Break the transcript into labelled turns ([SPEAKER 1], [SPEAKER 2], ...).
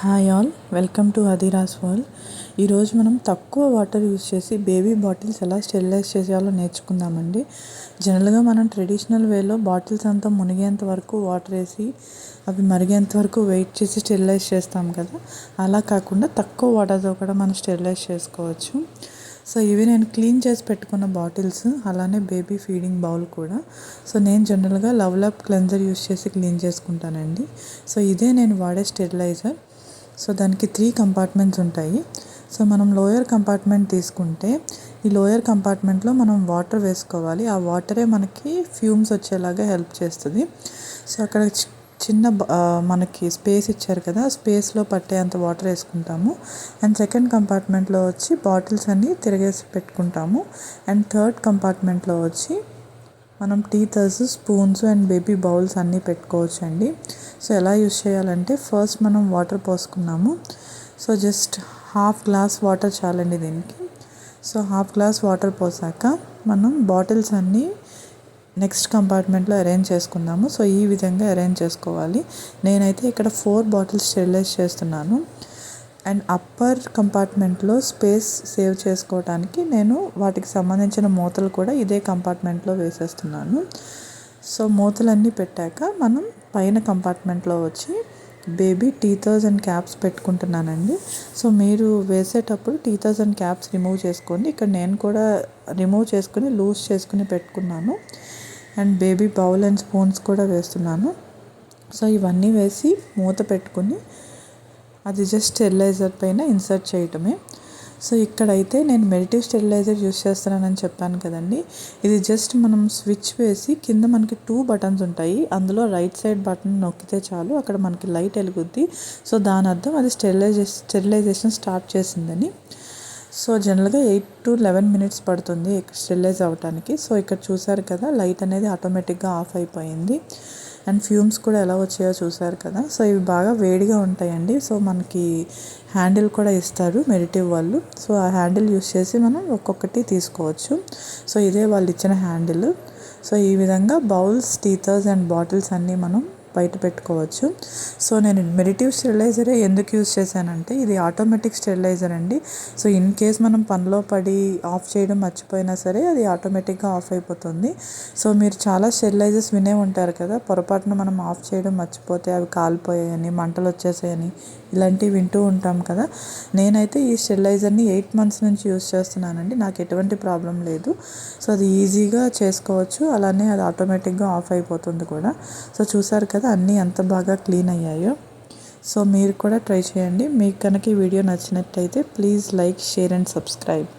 [SPEAKER 1] Hi all, welcome to Adhira's world. ఈరోజు మనం తక్కువ వాటర్ యూజ్ చేసి బేబీ బాటిల్స్ ఎలా స్టెరిలైజ్ చేసేయాలో నేర్చుకుందామండి. జనరల్గా మనం ట్రెడిషనల్ వేలో బాటిల్స్ అంతా మునిగేంత వరకు వాటర్ వేసి అవి మరిగేంత వరకు వెయిట్ చేసి స్టెరిలైజ్ చేస్తాం కదా. అలా కాకుండా తక్కువ వాటర్తో కూడా మనం స్టెరిలైజ్ చేసుకోవచ్చు. సో ఇవి నేను క్లీన్ చేసి పెట్టుకున్న బాటిల్స్, అలానే బేబీ ఫీడింగ్ బౌల్ కూడా. సో నేను జనరల్గా లవ్లాప్ క్లెన్జర్ యూస్ చేసి క్లీన్ చేసుకుంటానండి. సో ఇదే నేను వాడే స్టెరిలైజర్. సో దానికి 3 కంపార్ట్మెంట్స్ ఉంటాయి. సో మనం లోయర్ కంపార్ట్మెంట్ తీసుకుంటే ఈ లోయర్ కంపార్ట్మెంట్లో మనం వాటర్ వేసుకోవాలి. ఆ వాటరే మనకి ఫ్యూమ్స్ వచ్చేలాగా హెల్ప్ చేస్తుంది. సో అక్కడ చిన్న మనకి స్పేస్ ఇచ్చారు కదా, స్పేస్లో పట్టేంత వాటర్ వేసుకుంటాము. అండ్ సెకండ్ కంపార్ట్మెంట్లో వచ్చి బాటిల్స్ అన్నీ తిరిగేసి పెట్టుకుంటాము. అండ్ థర్డ్ కంపార్ట్మెంట్లో వచ్చి మనం teethers, spoons and baby bowls అన్నీ పెట్టుకోవచ్చు అండి. సో ఎలా యూస్ చేయాలంటే, ఫస్ట్ మనం వాటర్ పోసుకున్నాము. So just half glass water చాలండి దీనికి. సో హాఫ్ గ్లాస్ వాటర్ పోసాక మనం బాటిల్స్ అన్నీ నెక్స్ట్ కంపార్ట్మెంట్లో అరేంజ్ చేసుకుందాము. సో ఈ విధంగా అరేంజ్ చేసుకోవాలి. నేనైతే ఇక్కడ 4 బాటిల్స్ స్టెరిలైజ్ చేస్తున్నాను. అండ్ అప్పర్ కంపార్ట్మెంట్లో స్పేస్ సేవ్ చేసుకోవడానికి నేను వాటికి సంబంధించిన మూతలు కూడా ఇదే కంపార్ట్మెంట్లో వేసేస్తున్నాను. సో మూతలన్నీ పెట్టాక మనం పైన కంపార్ట్మెంట్లో వచ్చి బేబీ టీథర్స్ అండ్ క్యాప్స్ పెట్టుకుంటున్నానండి. సో మీరు వేసేటప్పుడు టీథర్స్ అండ్ క్యాప్స్ రిమూవ్ చేసుకోండి. ఇక్కడ నేను కూడా రిమూవ్ చేసుకుని లూజ్ చేసుకుని పెట్టుకున్నాను. And baby bowl and spoons కూడా వేస్తున్నాను. సో ఇవన్నీ వేసి మూత పెట్టుకుని అది జస్ట్ స్టెరిలైజర్ పైన ఇన్సర్ట్ చేయటమే. సో ఇక్కడైతే నేను మెడిటివ్ స్టెరిలైజర్ యూస్ చేస్తున్నానని చెప్పాను కదండి. ఇది జస్ట్ మనం స్విచ్ వేసి కింద మనకి 2 బటన్స్ ఉంటాయి. అందులో రైట్ సైడ్ బటన్ నొక్కితే చాలు, అక్కడ మనకి లైట్ వెలుగుద్ది. సో దాని అర్థం అది స్టెరిలైజేషన్ స్టార్ట్ చేసిందని. సో జనరల్గా 8 to 11 minutes పడుతుంది స్టెరిలైజ్ అవ్వటానికి. సో ఇక్కడ చూసారు కదా, లైట్ అనేది ఆటోమేటిక్గా ఆఫ్ అయిపోయింది. అండ్ ఫ్యూమ్స్ కూడా ఎలా వచ్చాయో చూసారు కదా. సో ఇవి బాగా వేడిగా ఉంటాయండి. సో మనకి హ్యాండిల్ కూడా ఇస్తారు మెడిటివ్ వాళ్ళు. సో ఆ హ్యాండిల్ యూస్ చేసి మనం ఒక్కొక్కటి తీసుకోవచ్చు. సో ఇదే వాళ్ళు ఇచ్చిన హ్యాండిల్. సో ఈ విధంగా బౌల్స్, టీథర్స్ అండ్ బాటిల్స్ అన్నీ మనం బయట పెట్టుకోవచ్చు. సో నేను మెడిటివ్ స్టెరిలైజరే ఎందుకు యూజ్ చేశానంటే, ఇది ఆటోమేటిక్ స్టెరిలైజర్ అండి. సో ఇన్ కేస్ మనం పనిలో పడి ఆఫ్ చేయడం మర్చిపోయినా సరే అది ఆటోమేటిక్గా ఆఫ్ అయిపోతుంది. సో మీరు చాలా స్టెరిలైజర్స్ వినే ఉంటారు కదా, పొరపాటున మనం ఆఫ్ చేయడం మర్చిపోతే అవి కాలిపోయాయని, మంటలు వచ్చేసాయని, ఇలాంటివి వింటూ ఉంటాం కదా. నేనైతే ఈ స్టెరిలైజర్ని 8 months నుంచి యూజ్ చేస్తున్నానండి. నాకు ఎటువంటి ప్రాబ్లం లేదు. సో అది ఈజీగా చేసుకోవచ్చు, అలానే అది ఆటోమేటిక్గా ఆఫ్ అయిపోతుంది కూడా. సో చూసారు కదా అన్నీ ఎంత బాగా క్లీన్ అయ్యాయో. సో మీరు కూడా ట్రై చేయండి. మీకు కనుక ఈ వీడియో నచ్చినట్టయితే please like, share and subscribe.